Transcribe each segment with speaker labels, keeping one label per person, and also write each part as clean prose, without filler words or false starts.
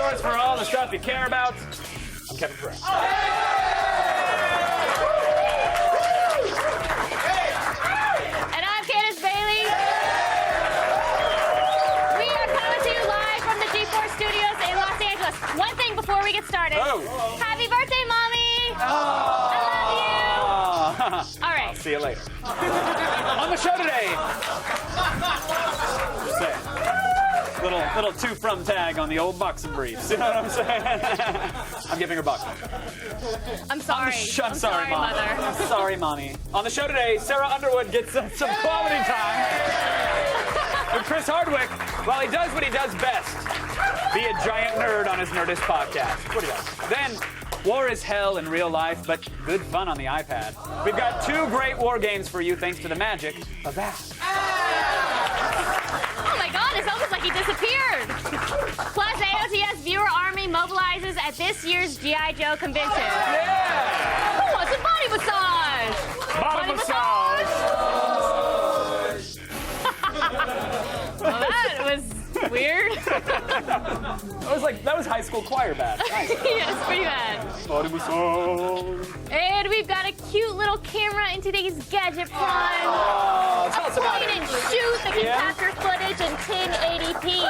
Speaker 1: source for all the stuff you care about. I'm Kevin Perez.
Speaker 2: And I'm Candace Bailey. We are coming to you live from the G4 Studios in Los Angeles. One thing before we get started.
Speaker 1: Oh.
Speaker 2: Happy birthday, Mommy! I love you! All right.
Speaker 1: See you later. On the show today. Just saying. Little to from tag on the old boxing briefs. You know what I'm saying? I'm giving her bucks.
Speaker 2: I'm sorry.
Speaker 1: I'm sorry, Mom.
Speaker 2: Mother.
Speaker 1: I'm sorry, Mommy. On the show today, Sarah Underwood gets some quality time with Chris Hardwick while he does what he does best. Be a giant nerd on his Nerdist podcast. What he does. Then, war is hell in real life, but good fun on the iPad. We've got 2 great war games for you thanks to the magic of that.
Speaker 2: Oh my God, it's almost like he disappeared. Plus, AOTS Viewer Army mobilizes at this year's G.I. Joe convention.
Speaker 1: Yeah!
Speaker 2: Who wants a body massage?
Speaker 1: Bottom massage!
Speaker 2: Well, that was weird.
Speaker 1: That was high school choir bad. Nice.
Speaker 2: Yeah, it's pretty bad.
Speaker 1: Bottom massage.
Speaker 2: And we've got a cute little camera in today's gadget fun.
Speaker 1: Tell us about
Speaker 2: Point
Speaker 1: it.
Speaker 2: and shoot that can
Speaker 1: Yeah?
Speaker 2: capture footage in 1080p.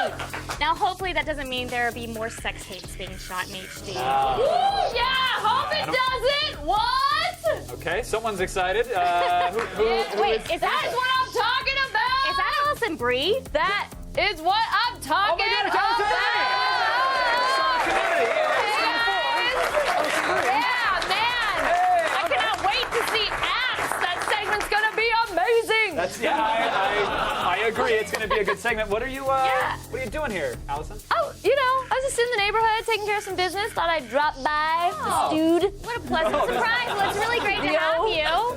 Speaker 2: Now, hopefully that doesn't mean there will be more sex tapes being shot in HD. Yeah, hope it doesn't. What?
Speaker 1: Okay, someone's excited. Who
Speaker 2: Wait,
Speaker 1: is
Speaker 2: is that what I'm talking about? Is that Allison Brie? That is what I'm talking
Speaker 1: God, it's
Speaker 2: about.
Speaker 1: Allison
Speaker 2: Yeah, man. I cannot wait to see Axe. That segment's gonna be amazing.
Speaker 1: I agree. It's going to be a good segment. What are you doing here, Allison?
Speaker 3: Oh, you know, I was just in the neighborhood taking care of some business. Thought I'd drop by, dude.
Speaker 2: What a pleasant surprise. Well, it's really great to have you.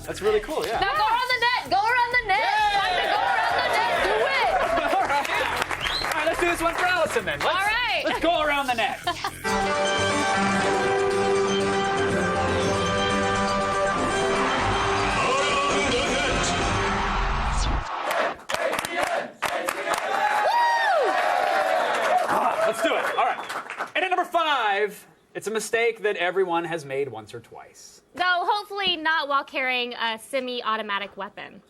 Speaker 1: That's really cool, yeah.
Speaker 3: Now go around the net. Go around the net. Time to go around the net. Do it.
Speaker 1: All right, let's do this one for Allison then.
Speaker 2: All right.
Speaker 1: Let's go around the net. Let's do it. All right. And at number 5, it's a mistake that everyone has made once or twice.
Speaker 2: Though hopefully not while carrying a semi-automatic weapon.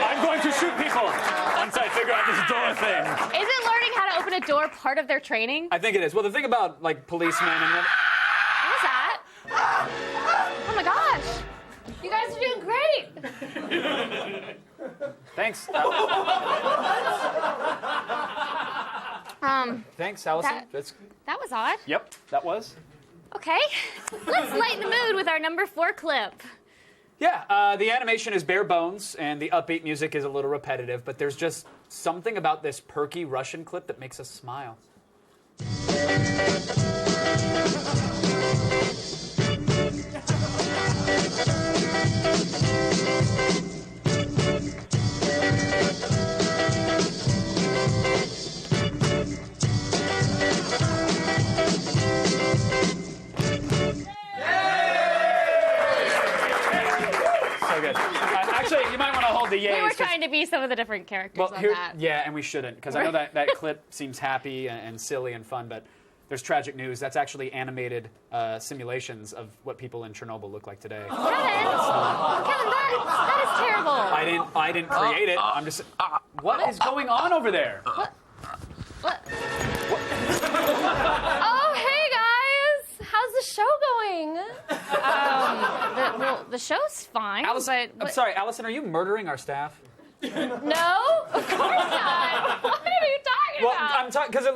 Speaker 1: I'm going to shoot people once I figure out this door thing.
Speaker 2: Isn't learning how to open a door part of their training?
Speaker 1: I think it is. Well, the thing about policemen and
Speaker 2: What was that? Oh my gosh. You guys are doing great.
Speaker 1: thanks. Thanks, Allison.
Speaker 2: That was odd.
Speaker 1: Yep, that was.
Speaker 2: Okay. Let's lighten the mood with our number 4 clip.
Speaker 1: Yeah, the animation is bare bones, and the upbeat music is a little repetitive, but there's just something about this perky Russian clip that makes us smile. So good. Actually, you might want to hold the yays.
Speaker 2: We were trying to be some of the different characters on that.
Speaker 1: Yeah, and we shouldn't, because I know that clip seems happy and silly and fun, but there's tragic news. That's actually animated simulations of what people in Chernobyl look like today.
Speaker 2: Kevin, that is terrible.
Speaker 1: I didn't create it. I'm just. What is going on over there?
Speaker 2: What?
Speaker 3: Oh, hey guys. How's the show going?
Speaker 2: The show's fine,
Speaker 1: Allison,
Speaker 2: but
Speaker 1: I'm sorry, Allison. Are you murdering our staff?
Speaker 3: No, of course not. What are you talking
Speaker 1: Well,
Speaker 3: about?
Speaker 1: I'm talking because it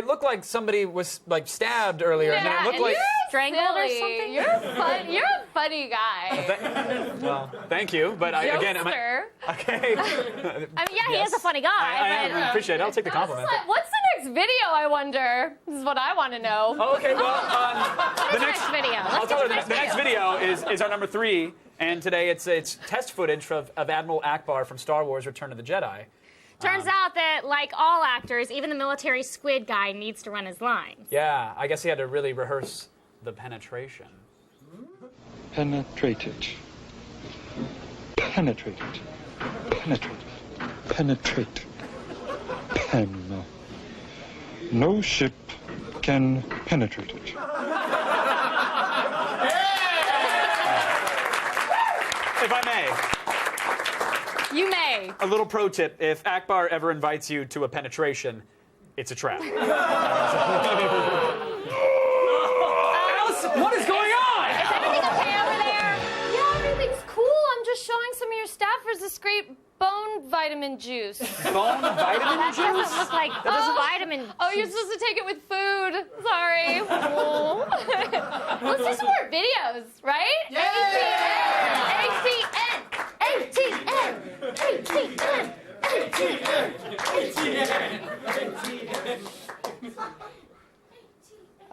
Speaker 1: looked like somebody was stabbed earlier, and then it looked
Speaker 3: and
Speaker 1: like.
Speaker 2: strangled or
Speaker 3: Silly.
Speaker 2: something?
Speaker 3: You're a funny guy.
Speaker 1: Well, thank you, but again,
Speaker 3: Jokester.
Speaker 1: okay.
Speaker 2: I mean, yeah, he is a funny guy,
Speaker 1: I
Speaker 2: but
Speaker 1: appreciate it. I'll take the compliment.
Speaker 3: What's the next video, I wonder? This is what I want to know.
Speaker 1: Oh, okay, well,
Speaker 2: what is the next video?
Speaker 1: I'll
Speaker 2: Let's
Speaker 1: tell
Speaker 2: get
Speaker 1: her
Speaker 2: to
Speaker 1: the next video is our number 3, and today it's test footage of Admiral Akbar from Star Wars: Return of the Jedi.
Speaker 2: Turns out that, like all actors, even the military squid guy needs to run his lines.
Speaker 1: Yeah, I guess he had to really rehearse the penetration.
Speaker 4: Penetrated. penetrate it. Penetrate it. Penetrate. Pen. No ship can penetrate it.
Speaker 1: If I may,
Speaker 2: You may.
Speaker 1: a little pro tip: if Akbar ever invites you to a penetration, it's a trap. Alice, what is going on?
Speaker 2: Is everything okay over there?
Speaker 3: Yeah, everything's cool. I'm just showing some of your staffers this great bone vitamin juice.
Speaker 1: Bone vitamin
Speaker 2: That doesn't
Speaker 1: juice?
Speaker 2: look like vitamin.
Speaker 3: Oh, you're supposed to take it with food. Sorry. Oh. Let's do some more videos, right? ATN! ATN! ATN!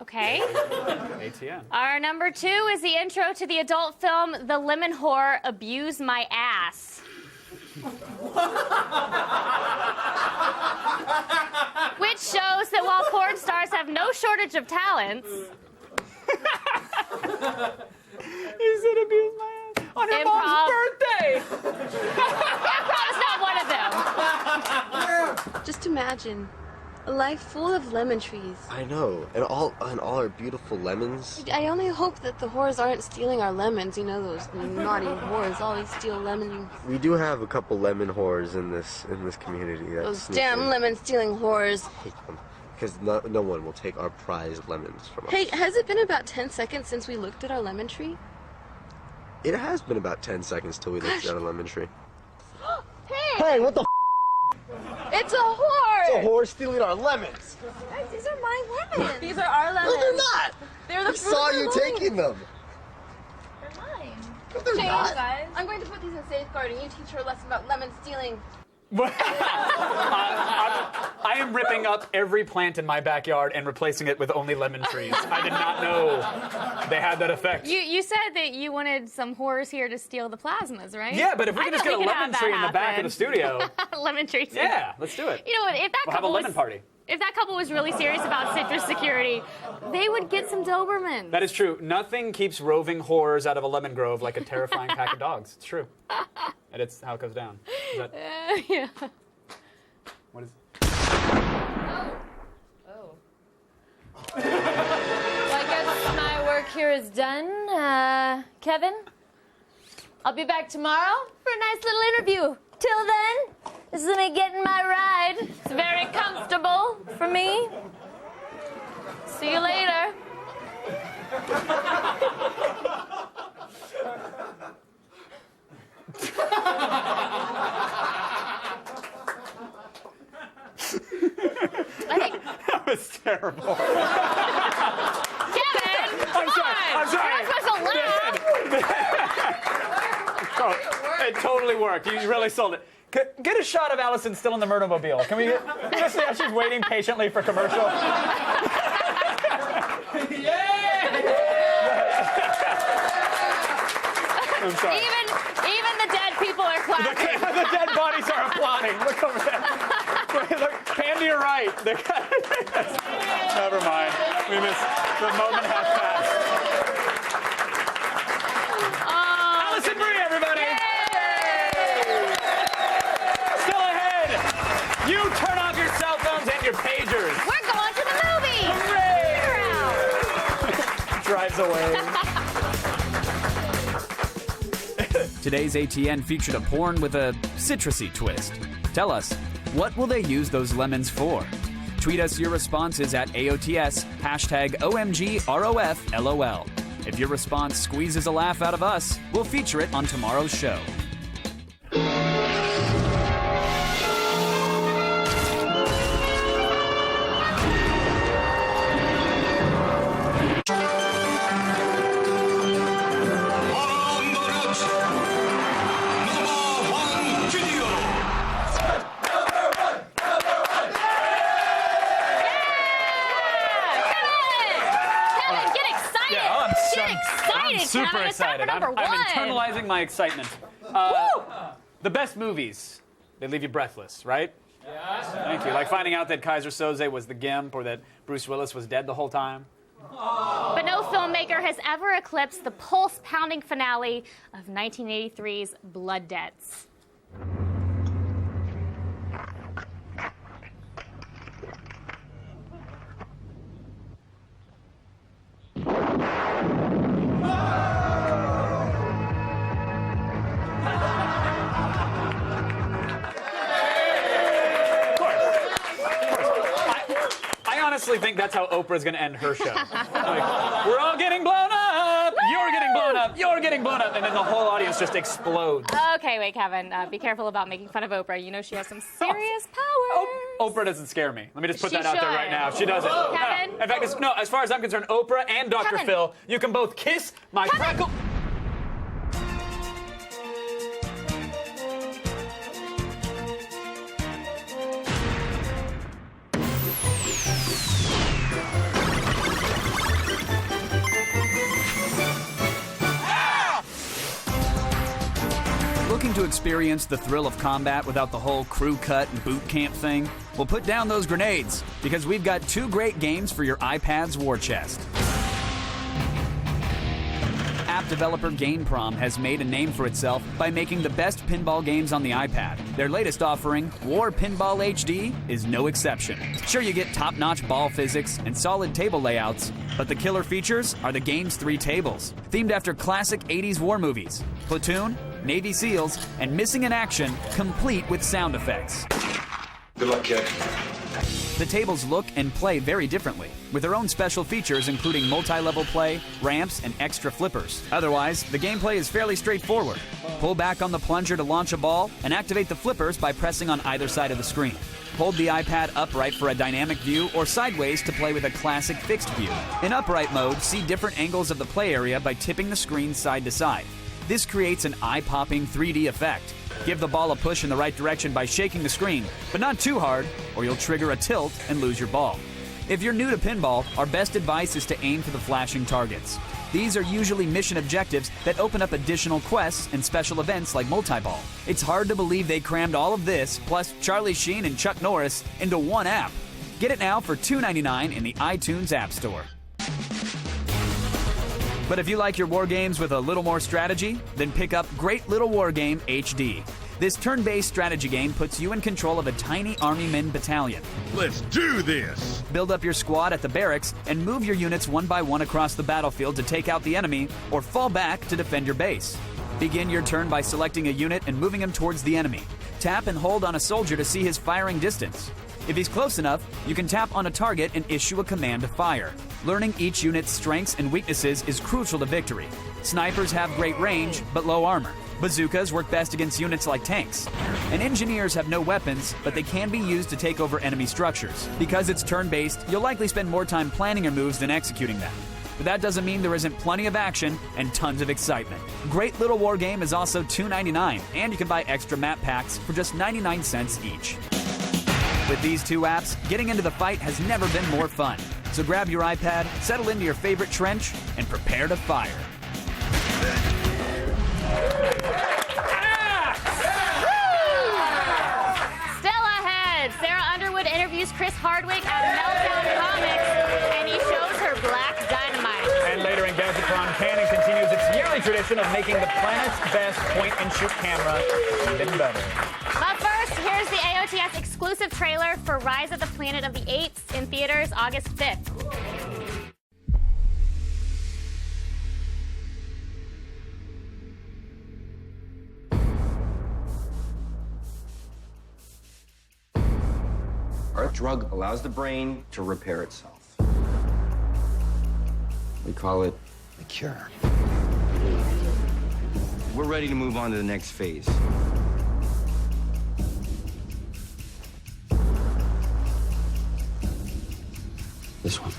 Speaker 2: Okay.
Speaker 1: ATM.
Speaker 2: Our number 2 is the intro to the adult film The Lemon Whore, Abuse My Ass. Which shows that while porn stars have no shortage of talents,
Speaker 1: He said abuse my ass on your
Speaker 2: Improv.
Speaker 1: mom's birthday.
Speaker 2: improv is not one of them.
Speaker 5: Just imagine a life full of lemon trees.
Speaker 6: I know, and all our beautiful lemons.
Speaker 5: I only hope that the whores aren't stealing our lemons. You know, those naughty whores always steal lemons.
Speaker 6: We do have a couple lemon whores in this community.
Speaker 5: Those damn lemon-stealing whores.
Speaker 6: Hate them because no one will take our prized lemons from us.
Speaker 5: Hey, has it been about 10 seconds since we looked at our lemon tree?
Speaker 6: It has been about 10 seconds till we looked at a lemon tree.
Speaker 5: Hey!
Speaker 6: Hey, what the?
Speaker 5: It's a whore!
Speaker 6: It's a whore stealing our lemons.
Speaker 5: Guys, these are my lemons. These are our lemons.
Speaker 6: No, they're not.
Speaker 5: They're the
Speaker 6: I
Speaker 5: fruit
Speaker 6: saw
Speaker 5: of our
Speaker 6: you
Speaker 5: loins.
Speaker 6: taking them.
Speaker 5: They're mine.
Speaker 6: No, they're not.
Speaker 5: Guys. I'm going to put these in safeguarding. You teach her a lesson about lemon stealing.
Speaker 1: I am ripping up every plant in my backyard and replacing it with only lemon trees. I did not know they had that effect.
Speaker 2: You said that you wanted some whores here to steal the plasmas, right?
Speaker 1: Yeah, but if we
Speaker 2: I
Speaker 1: can just
Speaker 2: know
Speaker 1: get a
Speaker 2: we can
Speaker 1: lemon
Speaker 2: have
Speaker 1: tree
Speaker 2: that
Speaker 1: in the back of
Speaker 2: happen.
Speaker 1: the studio.
Speaker 2: Lemon tree.
Speaker 1: Yeah, let's do it.
Speaker 2: You know what? If that
Speaker 1: We'll have a
Speaker 2: couple
Speaker 1: lemon
Speaker 2: was,
Speaker 1: party.
Speaker 2: If that couple was really serious about citrus security, they would get some Dobermans.
Speaker 1: That is true. Nothing keeps roving whores out of a lemon grove like a terrifying pack of dogs. It's true. And it's how it goes down. Is that,
Speaker 2: Yeah.
Speaker 1: what is
Speaker 3: Well, I guess my work here is done. Kevin, I'll be back tomorrow for a nice little interview. Till then, this is me getting my ride. It's very comfortable for me. See you later.
Speaker 2: I think
Speaker 1: that was terrible.
Speaker 2: Kevin, come
Speaker 1: I'm sorry.
Speaker 2: on. You're not supposed to laugh.
Speaker 1: Oh, it totally worked. You really sold it. Get a shot of Allison still in the Murdermobile. Can we just see how she's waiting patiently for commercial? I'm sorry.
Speaker 2: Even the dead people are clapping.
Speaker 1: The dead bodies are applauding. Look over there. Wait, look, pan to your right. Never mind. We missed. The moment has passed. Allison Brie, everybody. Still ahead. You turn off your cell phones and your pagers.
Speaker 2: We're going to the movie.
Speaker 1: Hooray! Drives away.
Speaker 7: Today's ATN featured a porn with a citrusy twist. Tell us, what will they use those lemons for? Tweet us your responses at AOTS, #OMGROFLOL. If your response squeezes a laugh out of us, we'll feature it on tomorrow's show.
Speaker 2: Kevin, get excited. Get excited,
Speaker 1: I'm super
Speaker 2: Kevin. It's time for
Speaker 1: excited.
Speaker 2: number
Speaker 1: I'm
Speaker 2: one.
Speaker 1: internalizing my excitement. The best movies, they leave you breathless, right? Yes. Thank you. Like finding out that Kaiser Soze was the Gimp or that Bruce Willis was dead the whole time.
Speaker 2: But no film filmmaker has ever eclipsed the pulse-pounding finale of 1983's Blood Debts?
Speaker 1: I honestly think that's how Oprah's going to end her show. Like, we're all getting blown up. You're getting blown up. You're getting blown up. And then the whole audience just explodes.
Speaker 2: Okay, wait, Kevin. Be careful about making fun of Oprah. You know she has some serious powers.
Speaker 1: Oprah doesn't scare me. Let me just put
Speaker 2: She
Speaker 1: that out there right
Speaker 2: should.
Speaker 1: now. She doesn't.
Speaker 2: Kevin?
Speaker 1: No. In fact, as far as I'm concerned, Oprah and Dr.
Speaker 2: Kevin.
Speaker 1: Phil, you can both kiss my crackle.
Speaker 7: Looking to experience the thrill of combat without the whole crew cut and boot camp thing? Well, put down those grenades, because we've got 2 great games for your iPad's war chest. App developer GameProm has made a name for itself by making the best pinball games on the iPad. Their latest offering, War Pinball HD, is no exception. Sure, you get top-notch ball physics and solid table layouts, but the killer features are the game's 3 tables, themed after classic 80s war movies, Platoon, Navy SEALs, and Missing in Action, complete with sound effects.
Speaker 6: Good luck, kid.
Speaker 7: The tables look and play very differently, with their own special features including multi-level play, ramps, and extra flippers. Otherwise, the gameplay is fairly straightforward. Pull back on the plunger to launch a ball, and activate the flippers by pressing on either side of the screen. Hold the iPad upright for a dynamic view or sideways to play with a classic fixed view. In upright mode, see different angles of the play area by tipping the screen side to side. This creates an eye-popping 3D effect. Give the ball a push in the right direction by shaking the screen, but not too hard, or you'll trigger a tilt and lose your ball. If you're new to pinball, our best advice is to aim for the flashing targets. These are usually mission objectives that open up additional quests and special events like multi-ball. It's hard to believe they crammed all of this, plus Charlie Sheen and Chuck Norris, into one app. Get it now for $2.99 in the iTunes App Store. But if you like your war games with a little more strategy, then pick up Great Little War Game HD. This turn-based strategy game puts you in control of a tiny Army Men battalion.
Speaker 8: Let's do this!
Speaker 7: Build up your squad at the barracks and move your units one by one across the battlefield to take out the enemy, or fall back to defend your base. Begin your turn by selecting a unit and moving him towards the enemy. Tap and hold on a soldier to see his firing distance. If he's close enough, you can tap on a target and issue a command to fire. Learning each unit's strengths and weaknesses is crucial to victory. Snipers have great range, but low armor. Bazookas work best against units like tanks. And engineers have no weapons, but they can be used to take over enemy structures. Because it's turn-based, you'll likely spend more time planning your moves than executing them. But that doesn't mean there isn't plenty of action and tons of excitement. Great Little War Game is also $2.99, and you can buy extra map packs for just 99 cents each. With these 2 apps, getting into the fight has never been more fun. So grab your iPad, settle into your favorite trench, and prepare to fire.
Speaker 2: Still ahead, Sarah Underwood interviews Chris Hardwick at Meltdown Comics, and he shows her black dynamite.
Speaker 1: And later in Gadgetron, Canon continues its yearly tradition of making the planet's best point-and-shoot camera even better.
Speaker 2: But first, here's the AOTS exclusive trailer for Rise of the Planet of the Apes in theaters August 5th.
Speaker 9: Our drug allows the brain to repair itself. We call it a cure. We're ready to move on to the next phase. This one.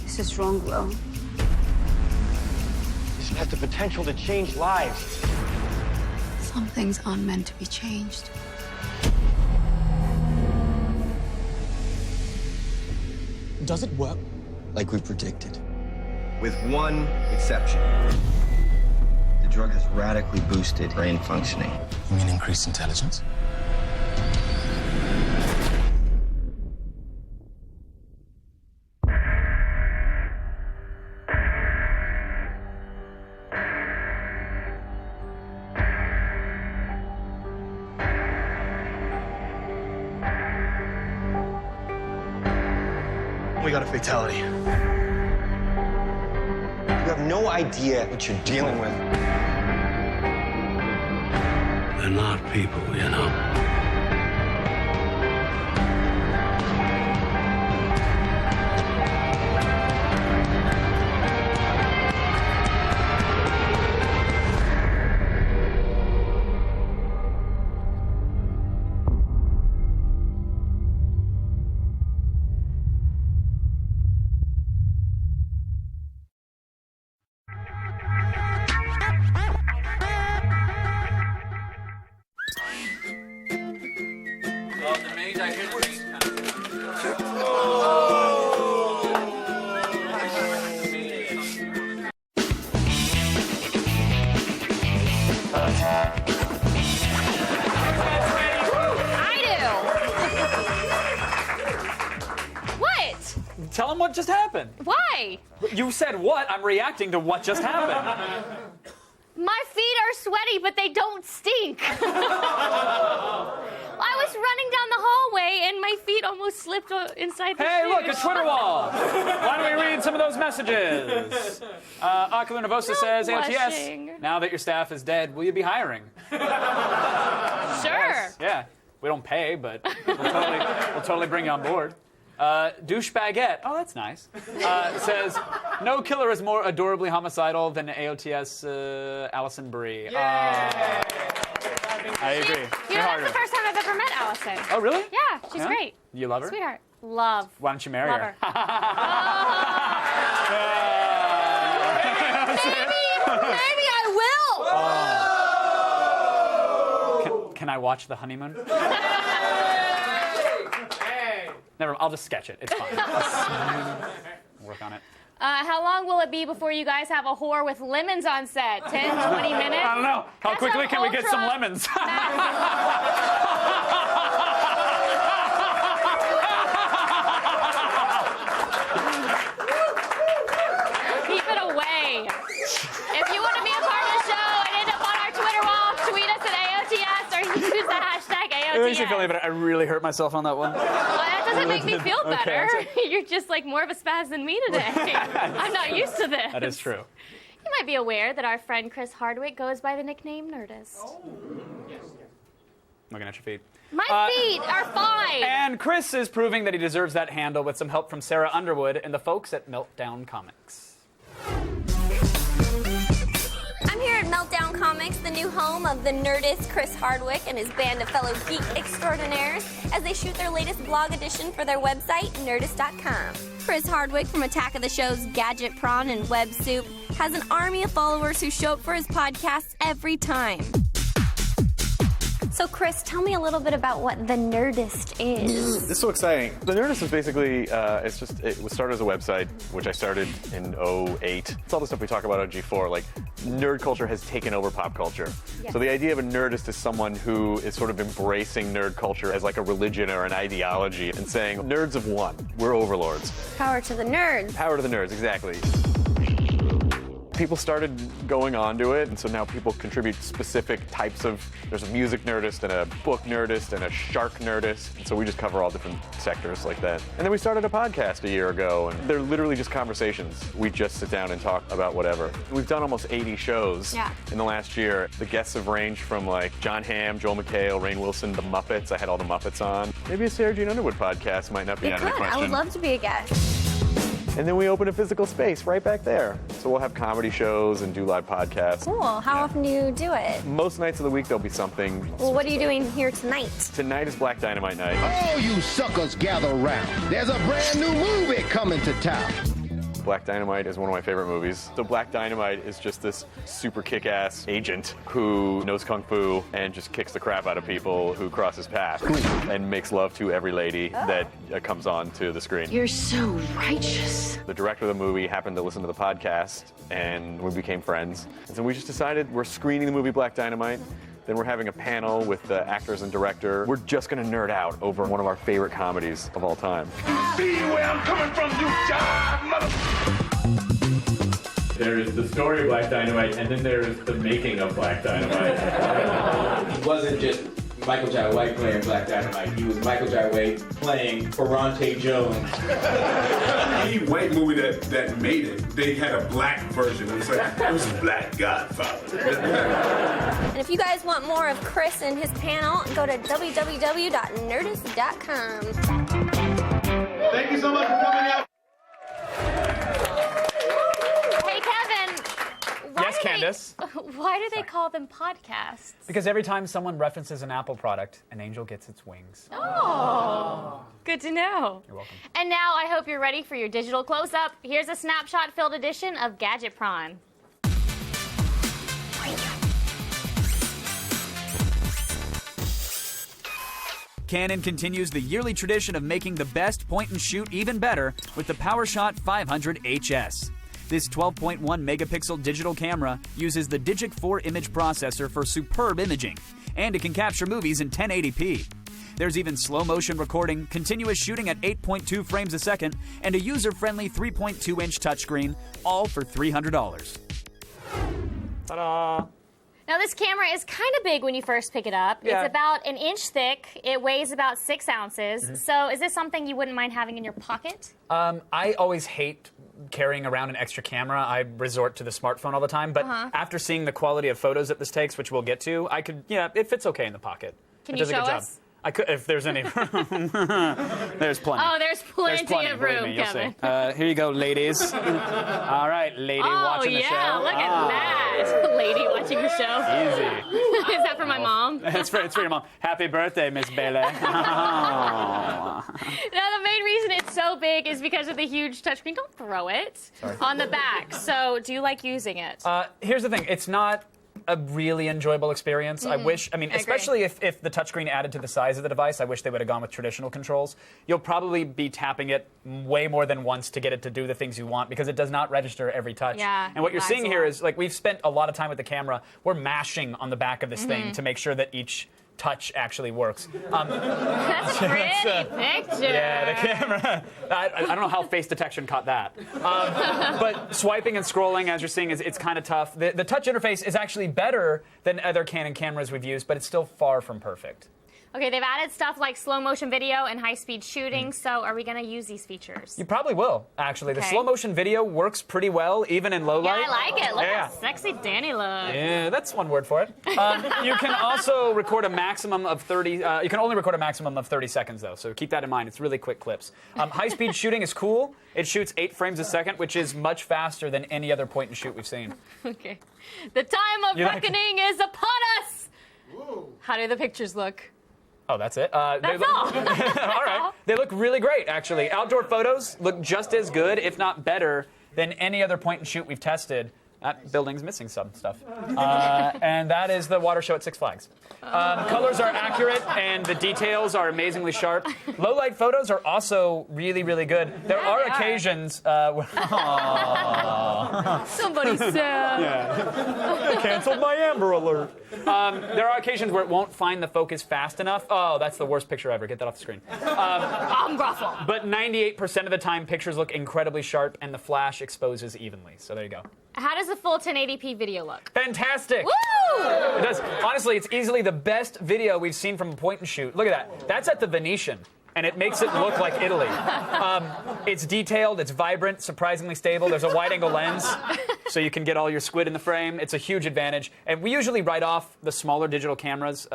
Speaker 5: This is wrong, Will.
Speaker 9: This has the potential to change lives.
Speaker 5: Some things aren't meant to be changed.
Speaker 10: Does it work?
Speaker 9: Like we predicted. With one exception. The drug has radically boosted brain functioning.
Speaker 10: You mean increased intelligence?
Speaker 9: We got a fatality. You have no idea what you're dealing with.
Speaker 8: They're not people, you know.
Speaker 1: Tell him what just happened.
Speaker 2: Why?
Speaker 1: You said what? I'm reacting to what just happened.
Speaker 2: My feet are sweaty, but they don't stink. I was running down the hallway, and my feet almost slipped inside the
Speaker 1: Hey,
Speaker 2: shoes.
Speaker 1: look, a Twitter wall. Why don't we read some of those messages? Ocular Nervosa says,
Speaker 2: blushing.
Speaker 1: AOTS, now that your staff is dead, will you be hiring?
Speaker 2: Sure.
Speaker 1: Yes. Yeah. We don't pay, but we'll totally bring you on board. Douchebaguette, oh, that's nice, says, no killer is more adorably homicidal than AOTS Allison Brie. I agree.
Speaker 2: You know, that's the first time I've ever met Allison.
Speaker 1: Oh, really?
Speaker 2: Yeah, she's great.
Speaker 1: You love her?
Speaker 2: Sweetheart. Love.
Speaker 1: Why don't you marry
Speaker 2: Love
Speaker 1: her?
Speaker 2: Maybe I will.
Speaker 1: Can I watch the honeymoon? Never, I'll just sketch it. It's fine. Work on it.
Speaker 2: How long will it be before you guys have a whore with lemons on set? 10, 20 minutes?
Speaker 1: I don't know. How
Speaker 2: That's
Speaker 1: quickly
Speaker 2: an
Speaker 1: can we get some
Speaker 2: ultra-
Speaker 1: lemons?
Speaker 2: Keep it away. If you want to be a part of the show and end up on our Twitter wall, tweet us at AOTS or use the hashtag AOTS.
Speaker 1: I should believe it. I really hurt myself on that one.
Speaker 2: Well, that doesn't make me feel better.
Speaker 1: Okay.
Speaker 2: You're just like more of a spaz than me today. I'm not used to this.
Speaker 1: That is true.
Speaker 2: You might be aware that our friend Chris Hardwick goes by the nickname Nerdist.
Speaker 1: Looking at your feet.
Speaker 2: My feet are fine.
Speaker 1: And Chris is proving that he deserves that handle with some help from Sarah Underwood and the folks at Meltdown Comics.
Speaker 11: I'm here at Meltdown Comics, the new home of the Nerdist Chris Hardwick and his band of fellow geek extraordinaires, as they shoot their latest blog edition for their website, Nerdist.com. Chris Hardwick from Attack of the Show's Gadget Prawn and Web Soup has an army of followers who show up for his podcasts every time. So, Chris, tell me a little bit about what the Nerdist is.
Speaker 12: It's so exciting. The Nerdist is basically, it was started as a website, which I started in 2008. It's all the stuff we talk about on G4, like nerd culture has taken over pop culture.
Speaker 11: Yes.
Speaker 12: So the idea of a Nerdist is someone who is sort of embracing nerd culture as like a religion or an ideology and saying, nerds have won, we're overlords.
Speaker 11: Power to the nerds.
Speaker 12: Power to the nerds, exactly. People started going on to it, and so now people contribute specific types of, there's a music Nerdist and a book Nerdist and a shark Nerdist, and so we just cover all different sectors like that. And then we started a podcast a year ago, and they're literally just conversations. We just sit down and talk about whatever. We've done almost 80 shows in the last year. The guests have ranged from like John Hamm, Joel McHale, Rainn Wilson, the Muppets. I had all the Muppets on. Maybe a Sarah Jean Underwood podcast might not be out of the question.
Speaker 11: I would love to be a guest.
Speaker 12: And then we open a physical space right back there. So we'll have comedy shows and do live podcasts.
Speaker 11: Cool. How often do you do it?
Speaker 12: Most nights of the week there'll be something.
Speaker 11: Well, what are you doing here tonight?
Speaker 12: Tonight is Black Dynamite night.
Speaker 8: All you suckers gather around. There's a brand new movie coming to town.
Speaker 12: Black Dynamite is one of my favorite movies. So Black Dynamite is just this super kick-ass agent who knows kung fu and just kicks the crap out of people who cross his path and makes love to every lady that comes on to the screen.
Speaker 5: You're so righteous.
Speaker 12: The director of the movie happened to listen to the podcast and we became friends. And so we just decided we're screening the movie Black Dynamite. Then we're having a panel with the actors and director. We're just gonna nerd out over one of our favorite comedies of all time.
Speaker 8: See where I'm coming from, you jive mother.
Speaker 13: There is the story of Black Dynamite, and then there is the making of Black Dynamite.
Speaker 14: It wasn't just
Speaker 13: Michael Jai White playing Black Dynamite. He was Michael Jai White playing Ferrante Jones.
Speaker 14: Any white movie that made it, they had a black version. It was Black Godfather.
Speaker 11: And if you guys want more of Chris and his panel, go to www.nerdist.com.
Speaker 14: Thank you so much for coming out.
Speaker 2: Hey, Kevin.
Speaker 1: Yes, Candace?
Speaker 2: Why do they call them podcasts?
Speaker 1: Because every time someone references an Apple product, an angel gets its wings.
Speaker 2: Oh, good to know.
Speaker 1: You're welcome.
Speaker 2: And now I hope you're ready for your digital close-up. Here's a snapshot-filled edition of Gadget Prawn.
Speaker 7: Canon continues the yearly tradition of making the best point-and-shoot even better with the PowerShot 500 HS. This 12.1 megapixel digital camera uses the Digic 4 image processor for superb imaging, and it can capture movies in 1080p. There's even slow motion recording, continuous shooting at 8.2 frames a second, and a user-friendly 3.2-inch touchscreen, all for $300.
Speaker 1: Ta-da!
Speaker 2: Now, this camera is kind of big when you first pick it up.
Speaker 1: Yeah.
Speaker 2: It's about an inch thick. It weighs about 6 ounces.
Speaker 1: Mm-hmm.
Speaker 2: So is this something you wouldn't mind having in your pocket?
Speaker 1: I always hate carrying around an extra camera. I resort to the smartphone all the time. But after seeing the quality of photos that this takes, which we'll get to, it fits okay in the pocket.
Speaker 2: Can
Speaker 1: It
Speaker 2: you
Speaker 1: does a
Speaker 2: show
Speaker 1: good
Speaker 2: us?
Speaker 1: job. I could, if there's any. There's plenty.
Speaker 2: Oh, there's plenty of
Speaker 1: believe
Speaker 2: room,
Speaker 1: me, you'll
Speaker 2: Kevin.
Speaker 1: see. Here you go, ladies. All right, lady watching the show.
Speaker 2: Oh, yeah, look at that. Lady watching the show.
Speaker 1: Easy.
Speaker 2: Is that for my mom?
Speaker 1: It's for your mom. Happy birthday, Miss Bailey.
Speaker 2: Now, the main reason it's so big is because of the huge touchscreen. Don't throw it. On the back. So, do you like using it?
Speaker 1: Here's the thing. It's not a really enjoyable experience. I wish, especially if the touchscreen added to the size of the device, I wish they would have gone with traditional controls. You'll probably be tapping it way more than once to get it to do the things you want because it does not register every touch.
Speaker 2: Yeah,
Speaker 1: and what you're
Speaker 2: lags
Speaker 1: seeing
Speaker 2: a
Speaker 1: here
Speaker 2: lot.
Speaker 1: is, like, we've spent a lot of time with the camera. We're mashing on the back of this thing to make sure that each touch actually works.
Speaker 2: That's a pretty picture.
Speaker 1: Yeah, the camera. I don't know how face detection caught that. But swiping and scrolling, as you're seeing, it's kind of tough. The touch interface is actually better than other Canon cameras we've used, but it's still far from perfect.
Speaker 2: Okay, they've added stuff like slow motion video and high-speed shooting, so are we going to use these features?
Speaker 1: You probably will, actually. The
Speaker 2: Okay.
Speaker 1: slow motion video works pretty well, even in low
Speaker 2: Yeah,
Speaker 1: light.
Speaker 2: I like it. Look
Speaker 1: Yeah.
Speaker 2: how sexy Danny looks.
Speaker 1: Yeah, that's one word for it. You can also record a maximum of 30. You can only record a maximum of 30 seconds, though. So keep that in mind. It's really quick clips. High-speed shooting is cool. It shoots 8 frames a second, which is much faster than any other point-and-shoot we've seen.
Speaker 2: Okay. The time of
Speaker 1: You like
Speaker 2: reckoning is upon us! How do the pictures look?
Speaker 1: Oh, that's it?
Speaker 2: That's all.
Speaker 1: all right. They look really great, actually. Outdoor photos look just as good, if not better, than any other point-and-shoot we've tested. That building's missing some stuff. And that is the water show at Six Flags. Colors are accurate, and the details are amazingly sharp. Low-light photos are also really, really good. There are occasions where...
Speaker 2: Somebody said.
Speaker 1: Canceled my Amber Alert. There are occasions where it won't find the focus fast enough. Oh, that's the worst picture ever. Get that off the screen. But 98% of the time, pictures look incredibly sharp, and the flash exposes evenly. So there you go.
Speaker 2: How does the full 1080p video look?
Speaker 1: Fantastic.
Speaker 2: Woo!
Speaker 1: It does. Honestly, it's easily the best video we've seen from a point-and-shoot. Look at that. That's at the Venetian, and it makes it look like Italy. It's detailed, it's vibrant, surprisingly stable. There's a wide-angle lens, so you can get all your squid in the frame. It's a huge advantage. And we usually write off the smaller digital cameras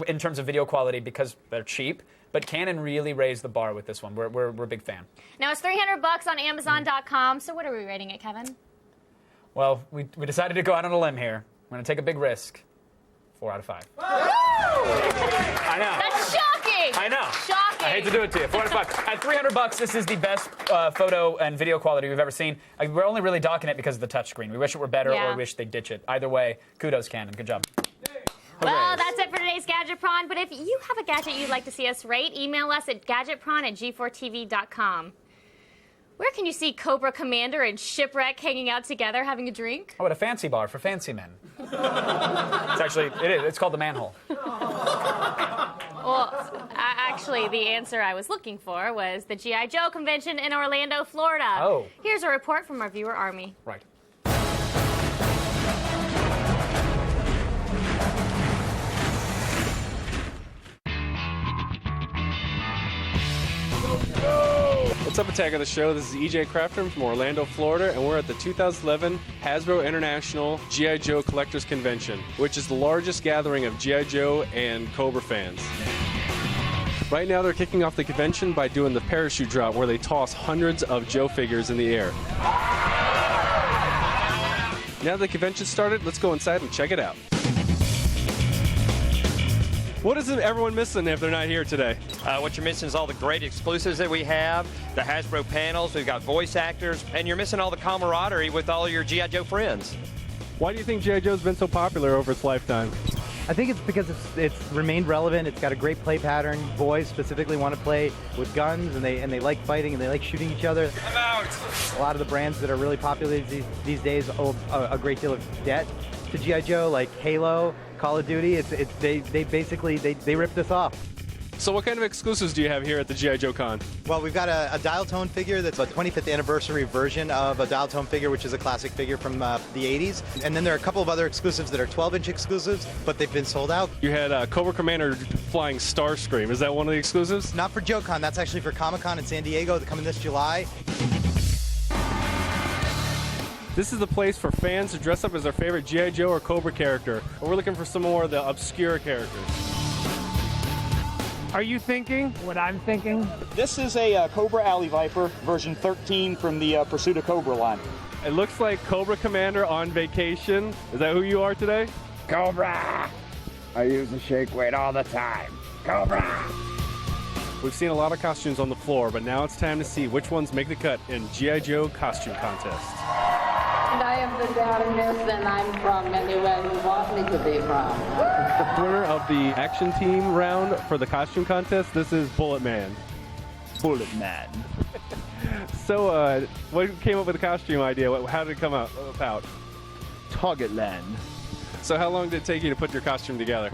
Speaker 1: in terms of video quality because they're cheap. But Canon really raised the bar with this one. We're a big fan.
Speaker 2: Now, it's $300 on Amazon.com, so what are we rating it, Kevin?
Speaker 1: Well, we decided to go out on a limb here. We're going to take a big risk. 4 out of 5. I know.
Speaker 2: That's shocking!
Speaker 1: I know.
Speaker 2: Shocking.
Speaker 1: I hate to do it to you. 4 out of 5. At $300, this is the best photo and video quality we've ever seen. We're only really docking it because of the touchscreen. We wish it were better or we wish they'd ditch it. Either way, kudos, Canon. Good job.
Speaker 2: Well, that's it for today's Gadget Prawn. But if you have a gadget you'd like to see us rate, email us at gadgetprawn@g4tv.com. Where can you see Cobra Commander and Shipwreck hanging out together having a drink?
Speaker 1: Oh, at a fancy bar for fancy men. It's called the Manhole.
Speaker 2: Well, actually, the answer I was looking for was the G.I. Joe convention in Orlando, Florida.
Speaker 1: Oh.
Speaker 2: Here's a report from our viewer army.
Speaker 1: Right.
Speaker 15: up, Attack of the Show? This is EJ Crafton from Orlando, Florida, and we're at the 2011 Hasbro International G.I. Joe Collectors Convention, which is the largest gathering of G.I. Joe and Cobra fans. Right now, they're kicking off the convention by doing the parachute drop, where they toss hundreds of Joe figures in the air. Now that the convention started, let's go inside and check it out. What is everyone missing if they're not here today?
Speaker 16: What you're missing is all the great exclusives that we have, the Hasbro panels, we've got voice actors, and you're missing all the camaraderie with all your G.I. Joe friends.
Speaker 15: Why do you think G.I. Joe's been so popular over its lifetime?
Speaker 17: I think it's because it's remained relevant. It's got a great play pattern. Boys specifically want to play with guns, and they like fighting, and they like shooting each other.
Speaker 1: I'm out.
Speaker 17: A lot of the brands that are really popular these days owe a great deal of debt to G.I. Joe, like Halo, Call of Duty. They basically ripped us off.
Speaker 15: So what kind of exclusives do you have here at the G.I. Joe Con?
Speaker 17: Well, we've got a Dial Tone figure that's a 25th anniversary version of a Dial Tone figure, which is a classic figure from the 80s. And then there are a couple of other exclusives that are 12-inch exclusives, but they've been sold out.
Speaker 15: You had Cobra Commander flying Starscream. Is that one of the exclusives?
Speaker 17: Not for JoeCon. That's actually for Comic-Con in San Diego. They're coming this July.
Speaker 15: This is the place for fans to dress up as their favorite G.I. Joe or Cobra character. We're looking for some more of the obscure characters.
Speaker 18: Are you thinking what I'm thinking? This is a Cobra Alley Viper, version 13 from the Pursuit of Cobra line.
Speaker 15: It looks like Cobra Commander on vacation. Is that who you are today?
Speaker 18: Cobra! I use the shake weight all the time. Cobra!
Speaker 15: We've seen a lot of costumes on the floor, but now it's time to see which ones make the cut in G.I. Joe Costume Contest.
Speaker 19: And I am the darkness, and I'm from anywhere you want me to be from.
Speaker 15: The winner of the action team round for the costume contest, this is Bullet Man.
Speaker 18: Bullet Man.
Speaker 15: So, what came up with the costume idea? How did it come about?
Speaker 18: Target Land.
Speaker 15: So how long did it take you to put your costume together?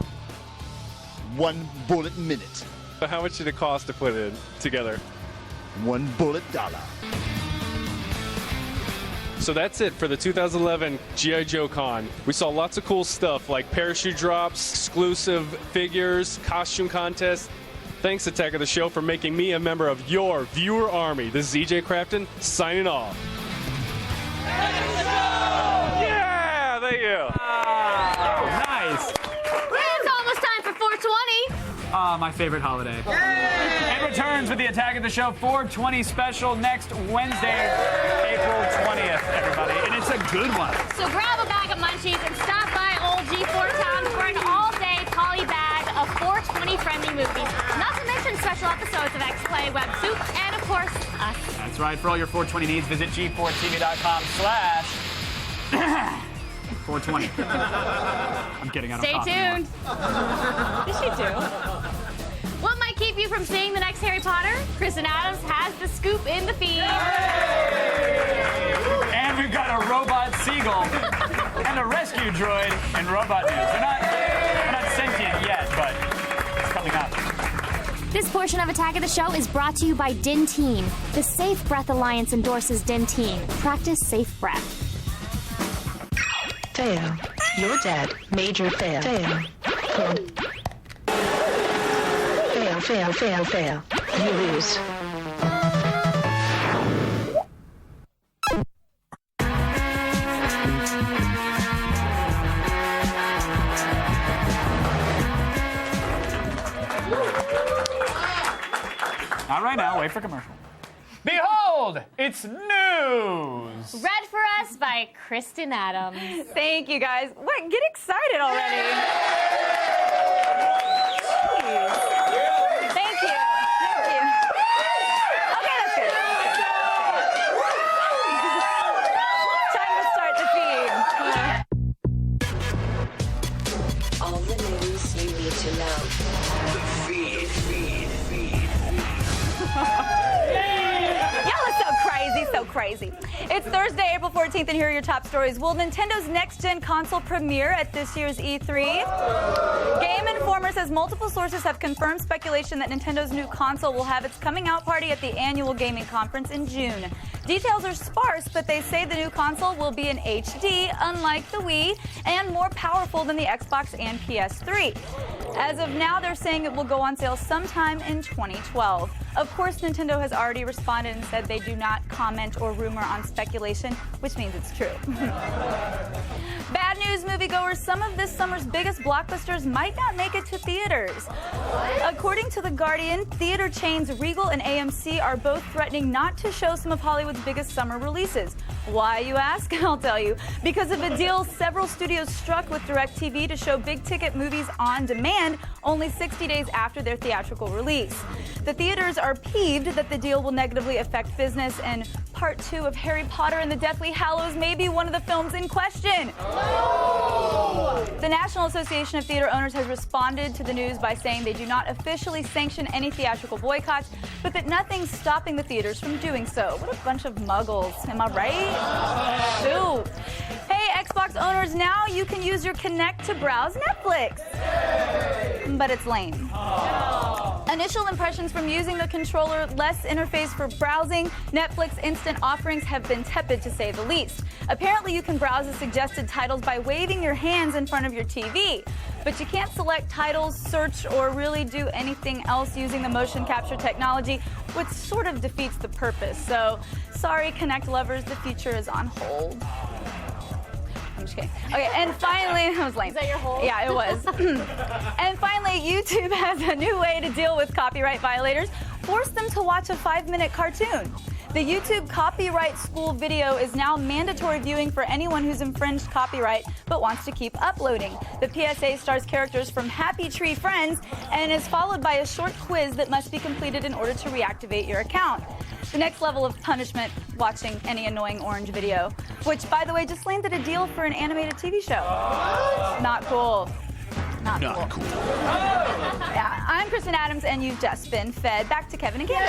Speaker 18: 1 bullet minute.
Speaker 15: So how much did it cost to put it together?
Speaker 18: $1 bullet dollar.
Speaker 15: So that's it for the 2011 G.I. Joe Con. We saw lots of cool stuff like parachute drops, exclusive figures, costume contests. Thanks, Attack of the Show, for making me a member of your viewer army. This is EJ Crafton, signing off. Yeah, thank you.
Speaker 1: Nice.
Speaker 2: It's almost time for 420.
Speaker 1: My favorite holiday. It returns with the Attack of the Show 420 special next Wednesday, April 20th, everybody. And it's a good one.
Speaker 2: So grab a bag of munchies and stop by Old G4 Town for an all-day poly bag of 420 friendly movies. Not to mention special episodes of X-Play, Web Soup, and of course, us.
Speaker 1: That's right. For all your 420 needs, visit g4tv.com/420. I'm kidding. I don't
Speaker 2: Stay
Speaker 1: cough
Speaker 2: tuned. Did she do? What might keep you from seeing the next Harry Potter? Kristen Adams has the scoop in the feed.
Speaker 1: And we've got a robot seagull and a rescue droid in robot news. They're not sentient yet, but it's coming up.
Speaker 2: This portion of Attack of the Show is brought to you by Dentyne. The Safe Breath Alliance endorses Dentyne. Practice safe breath.
Speaker 20: Fail. You're dead. Major fail. Fail. Fail, fail, fail, fail. You lose.
Speaker 1: Not right now. Wait for commercial. Behold, it's news.
Speaker 2: Read for us by Kristen Adams.
Speaker 21: Thank you, guys. What? Get excited already. Thank you. Thank you. Okay, that's good. Time to start the feed.
Speaker 20: All the news you need to know. The feed.
Speaker 21: Y'all are so crazy. It's Thursday, April 14th, and here are your top stories. Will Nintendo's next-gen console premiere at this year's E3? Game Informer says multiple sources have confirmed speculation that Nintendo's new console will have its coming out party at the annual gaming conference in June. Details are sparse, but they say the new console will be in HD, unlike the Wii, and more powerful than the Xbox and PS3. As of now, they're saying it will go on sale sometime in 2012. Of course, Nintendo has already responded and said they do not comment or rumor on speculation, which means it's true. Bad news, moviegoers. Some of this summer's biggest blockbusters might not make it to theaters. According to The Guardian, theater chains Regal and AMC are both threatening not to show some of Hollywood's biggest summer releases. Why, you ask? I'll tell you. Because of a deal several studios struck with DirecTV to show big-ticket movies on demand only 60 days after their theatrical release. The theaters are peeved that the deal will negatively affect business, and Part 2 of Harry Potter and the Deathly Hallows may be one of the films in question. The National Association of Theater Owners has responded to the news by saying they do not officially sanction any theatrical boycotts, but that nothing's stopping the theaters from doing so. What a bunch of muggles, am I right? Shoot. Hey, Xbox owners, now you can use your Kinect to browse Netflix. But it's lame. Initial impressions from using the controller, less interface for browsing, Netflix instant offerings have been tepid to say the least. Apparently you can browse the suggested titles by waving your hands in front of your TV. But you can't select titles, search, or really do anything else using the motion capture technology, which sort of defeats the purpose. So, sorry, Kinect lovers, the future is on hold. I'm just kidding. Okay, and finally, that was lame.
Speaker 3: Is that your hold?
Speaker 21: Yeah, it was. And finally, YouTube has a new way to deal with copyright violators. Force them to watch a 5-minute cartoon. The YouTube Copyright School video is now mandatory viewing for anyone who's infringed copyright but wants to keep uploading. The PSA stars characters from Happy Tree Friends and is followed by a short quiz that must be completed in order to reactivate your account. The next level of punishment, watching any annoying orange video, which, by the way, just landed a deal for an animated TV show. Not cool. Not cool. Yeah, I'm Kristen Adams, and you've just been fed. Back to Kevin and Candace.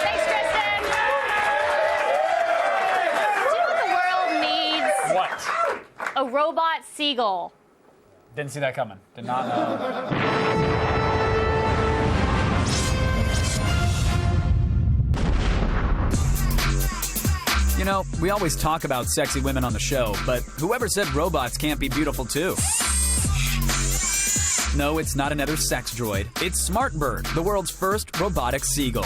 Speaker 2: Thanks, Kristen. Do you know what the world needs?
Speaker 1: What?
Speaker 2: A robot seagull.
Speaker 1: Didn't see that coming. Did not know.
Speaker 7: You know, we always talk about sexy women on the show, but whoever said robots can't be beautiful too? No, it's not another sex droid. It's SmartBird, the world's first robotic seagull.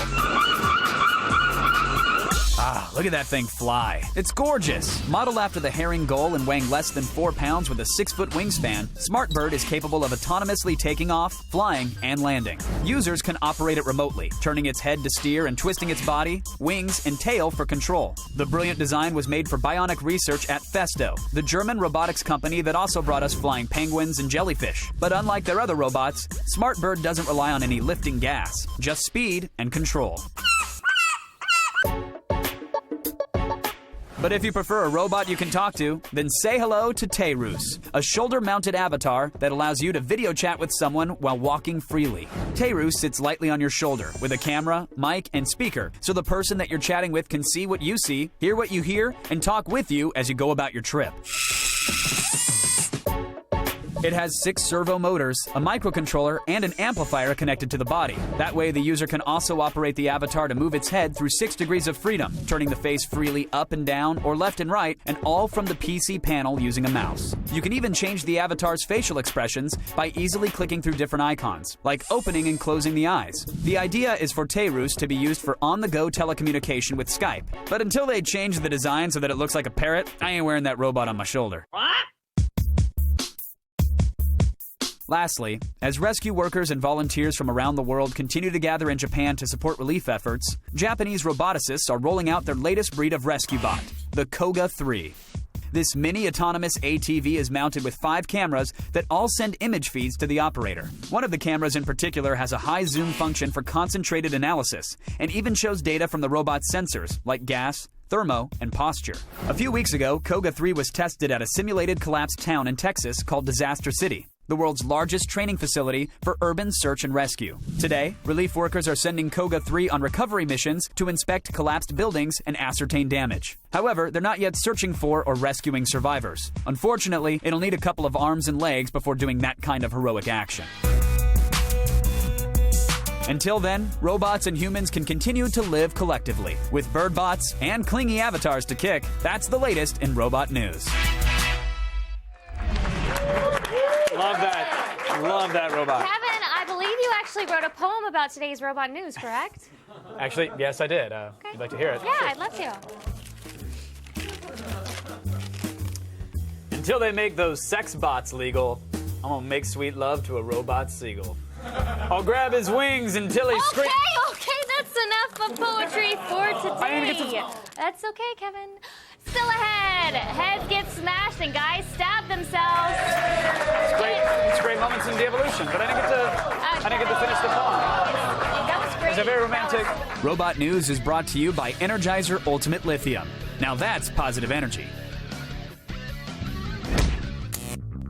Speaker 7: Ah, look at that thing fly. It's gorgeous. Modeled after the herring gull and weighing less than 4 pounds with a 6-foot wingspan, SmartBird is capable of autonomously taking off, flying, and landing. Users can operate it remotely, turning its head to steer and twisting its body, wings, and tail for control. The brilliant design was made for Bionic Research at Festo, the German robotics company that also brought us flying penguins and jellyfish. But unlike their other robots, SmartBird doesn't rely on any lifting gas, just speed and control. But if you prefer a robot you can talk to, then say hello to Tayrus, a shoulder-mounted avatar that allows you to video chat with someone while walking freely. Tayrus sits lightly on your shoulder with a camera, mic, and speaker, so the person that you're chatting with can see what you see, hear what you hear, and talk with you as you go about your trip. It has 6 servo motors, a microcontroller, and an amplifier connected to the body. That way, the user can also operate the avatar to move its head through 6 degrees of freedom, turning the face freely up and down or left and right, and all from the PC panel using a mouse. You can even change the avatar's facial expressions by easily clicking through different icons, like opening and closing the eyes. The idea is for Tayrus to be used for on-the-go telecommunication with Skype. But until they change the design so that it looks like a parrot, I ain't wearing that robot on my shoulder. Lastly, as rescue workers and volunteers from around the world continue to gather in Japan to support relief efforts, Japanese roboticists are rolling out their latest breed of rescue bot, the Koga 3. This mini autonomous ATV is mounted with 5 cameras that all send image feeds to the operator. One of the cameras in particular has a high zoom function for concentrated analysis, and even shows data from the robot's sensors, like gas, thermo, and posture. A few weeks ago, Koga 3 was tested at a simulated collapsed town in Texas called Disaster City, the world's largest training facility for urban search and rescue. Today, relief workers are sending Koga 3 on recovery missions to inspect collapsed buildings and ascertain damage. However, they're not yet searching for or rescuing survivors. Unfortunately, it'll need a couple of arms and legs before doing that kind of heroic action. Until then, robots and humans can continue to live collectively. With bird bots and clingy avatars to kick, that's the latest in robot news.
Speaker 1: Love that. Love that robot.
Speaker 2: Kevin, I believe you actually wrote a poem about today's robot news, correct?
Speaker 1: Actually, yes, I did. You'd like to hear it?
Speaker 2: Yeah, I'd love to.
Speaker 1: Until they make those sex bots legal, I'm gonna make sweet love to a robot seagull. I'll grab his wings until he screams.
Speaker 2: Okay, that's enough of poetry for today. That's okay, Kevin. Still ahead, heads get smashed and guys stab themselves.
Speaker 1: It's great moments in the evolution, but I didn't get to finish the poem.
Speaker 2: That was great.
Speaker 1: It's a very romantic.
Speaker 7: Robot News is brought to you by Energizer Ultimate Lithium. Now that's positive energy.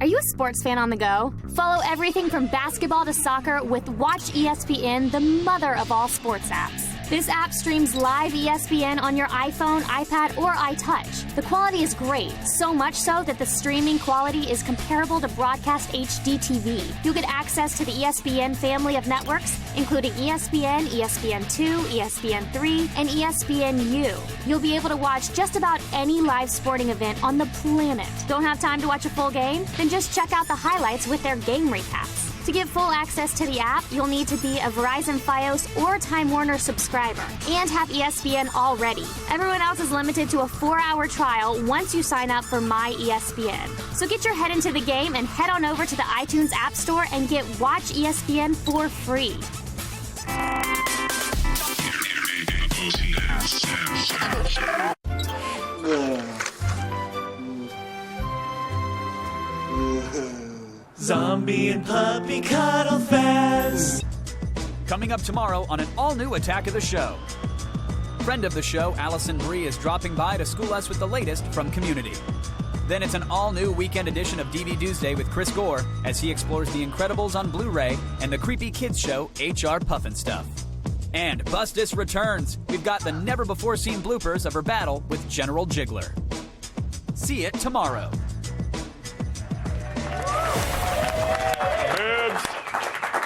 Speaker 2: Are you a sports fan on the go? Follow everything from basketball to soccer with Watch ESPN, the mother of all sports apps. This app streams live ESPN on your iPhone, iPad, or iTouch. The quality is great, so much so that the streaming quality is comparable to broadcast HD TV. You'll get access to the ESPN family of networks, including ESPN, ESPN2, ESPN3, and ESPNU. You'll be able to watch just about any live sporting event on the planet. Don't have time to watch a full game? Then just check out the highlights with their game recaps. To get full access to the app, you'll need to be a Verizon Fios or Time Warner subscriber and have ESPN already. Everyone else is limited to a 4-hour trial once you sign up for My ESPN. So get your head into the game and head on over to the iTunes App Store and get Watch ESPN for free.
Speaker 4: Zombie and puppy cuddle fest.
Speaker 7: Coming up tomorrow on an all-new Attack of the Show. Friend of the show, Allison Brie, is dropping by to school us with the latest from Community. Then it's an all-new weekend edition of DV Tuesday with Chris Gore as he explores The Incredibles on Blu-ray and the creepy kids show HR Pufnstuf. And Bustus returns. We've got the never-before-seen bloopers of her battle with General Jiggler. See it tomorrow.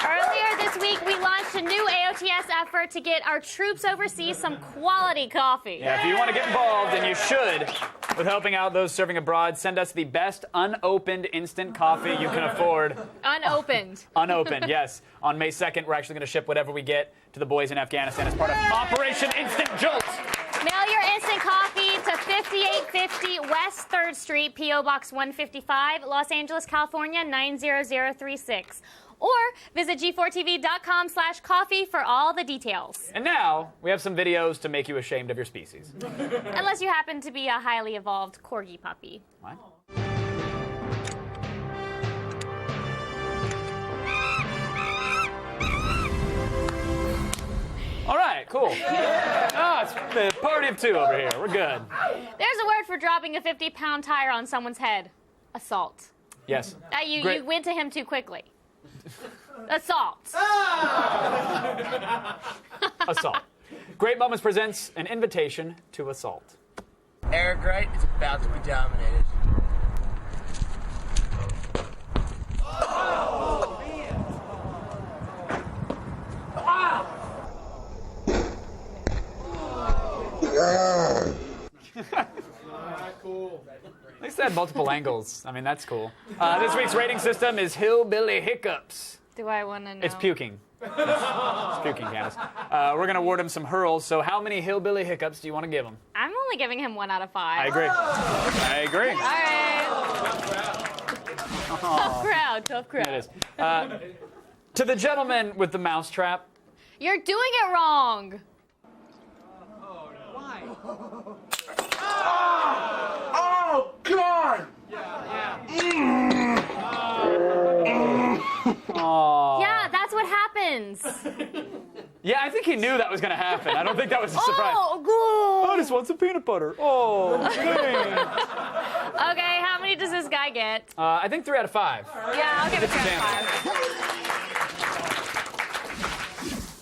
Speaker 2: Earlier this week, we launched a new AOTS effort to get our troops overseas some quality coffee.
Speaker 1: Yeah, if you want to get involved, and you should, with helping out those serving abroad, send us the best unopened instant coffee you can afford.
Speaker 2: Unopened.
Speaker 1: Unopened, yes. On May 2nd, we're actually going to ship whatever we get to the boys in Afghanistan as part of Operation Instant Jolt.
Speaker 2: Mail your instant coffee to 5850 West 3rd Street, P.O. Box 155, Los Angeles, California, 90036. Or visit g4tv.com/coffee for all the details.
Speaker 1: And now, we have some videos to make you ashamed of your species.
Speaker 2: Unless you happen to be a highly evolved corgi puppy.
Speaker 1: What? All right, cool. Oh, it's the party of two over here. We're good.
Speaker 2: There's a word for dropping a 50-pound tire on someone's head. Assault.
Speaker 1: Yes.
Speaker 2: You went to him too quickly. Assault.
Speaker 1: Assault. Great Moments presents an invitation to assault.
Speaker 22: Eric Wright is about to be dominated.
Speaker 4: Oh,
Speaker 1: Cool. At least they had multiple angles. I mean, that's cool. This week's rating system is Hillbilly Hiccups.
Speaker 2: Do I want to know?
Speaker 1: It's puking. It's puking, Candace. We're going to award him some hurls. So how many Hillbilly Hiccups do you want to give him?
Speaker 2: I'm only giving him 1 out of 5.
Speaker 1: I agree. I agree.
Speaker 2: All right. Tough crowd. Tough crowd.
Speaker 1: It is. To the gentleman with the mousetrap.
Speaker 2: You're doing it wrong.
Speaker 4: Oh, God!
Speaker 2: Yeah, that's what happens.
Speaker 1: Yeah, I think he knew that was going to happen. I don't think that was a surprise.
Speaker 2: Oh,
Speaker 1: I just want some peanut butter. Oh, dang.
Speaker 2: Okay, how many does this guy get?
Speaker 1: I think 3 out of 5.
Speaker 2: Yeah, I'll give it 3 out of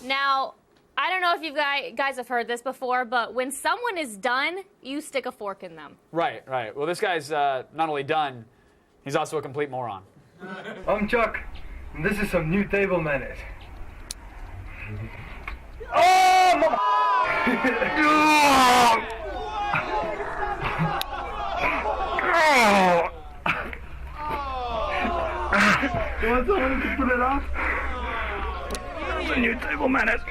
Speaker 2: 5. Now, I don't know if you guys have heard this before, but when someone is done, you stick a fork in them.
Speaker 1: Right, right. Well, this guy's not only done, he's also a complete moron.
Speaker 23: I'm Chuck, and this is some new table manners.
Speaker 18: Oh, mama. You want someone to put it off? There's a new table manners.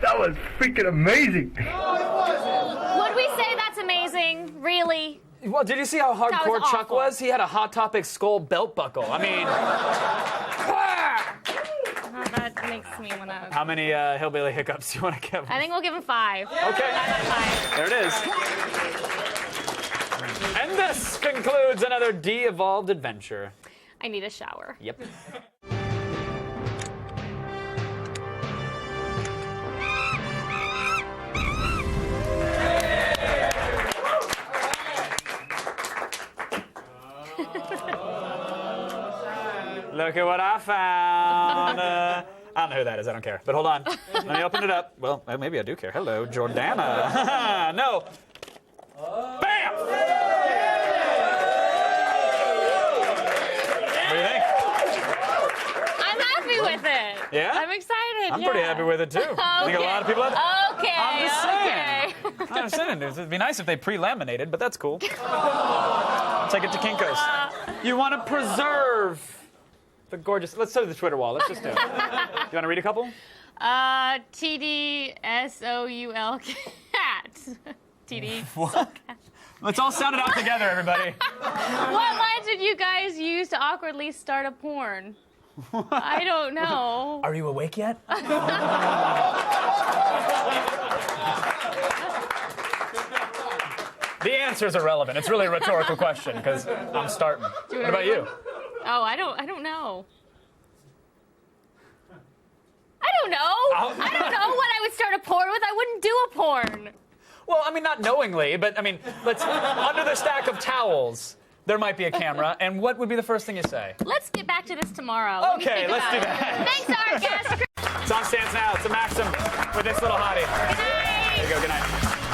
Speaker 18: That was freaking amazing.
Speaker 2: Would we say that's amazing? Really?
Speaker 1: Well, did you see how
Speaker 2: That
Speaker 1: hardcore
Speaker 2: was
Speaker 1: Chuck
Speaker 2: awful.
Speaker 1: was? He had a Hot Topic skull belt buckle. I mean,
Speaker 2: That makes me want to.
Speaker 1: how many hillbilly hiccups do you want to give him?
Speaker 2: I think we'll give him 5.
Speaker 1: Okay.
Speaker 2: 5 out of 5.
Speaker 1: There it is. And this concludes another de-evolved adventure.
Speaker 2: I need a shower.
Speaker 1: Yep. Look at what I found. I don't know who that is. I don't care. But hold on. Let me open it up. Well, maybe I do care. Hello, Jordana. No. Bam! What do you think?
Speaker 2: I'm happy with it.
Speaker 1: Yeah?
Speaker 2: I'm excited.
Speaker 1: I'm pretty happy with it, too. I think a lot of people have.
Speaker 2: Okay.
Speaker 1: I'm just saying.
Speaker 2: Okay.
Speaker 1: I'm saying it'd be nice if they pre-laminated, but that's cool. Take it to Kinko's. You want to preserve the gorgeous. Let's do the Twitter wall. Let's just do it. You want to read a couple?
Speaker 2: TDSOUL cat. TD.
Speaker 1: What? Let's all sound it out together, everybody.
Speaker 2: What line did you guys use to awkwardly start a porn? I don't know.
Speaker 1: Are you awake yet? The answer is irrelevant. It's really a rhetorical question because I'm starting. What about you?
Speaker 2: Oh, I don't know. I don't know. I don't know what I would start a porn with. I wouldn't do a porn.
Speaker 1: Well, I mean, not knowingly, but I mean, let's under the stack of towels, there might be a camera. And what would be the first thing you say?
Speaker 2: Let's get back to this tomorrow.
Speaker 1: Okay, let's do that.
Speaker 2: Thanks, our guest.
Speaker 1: Song stands now. It's a Maxim with this little hottie. Good night. There you go. Good night.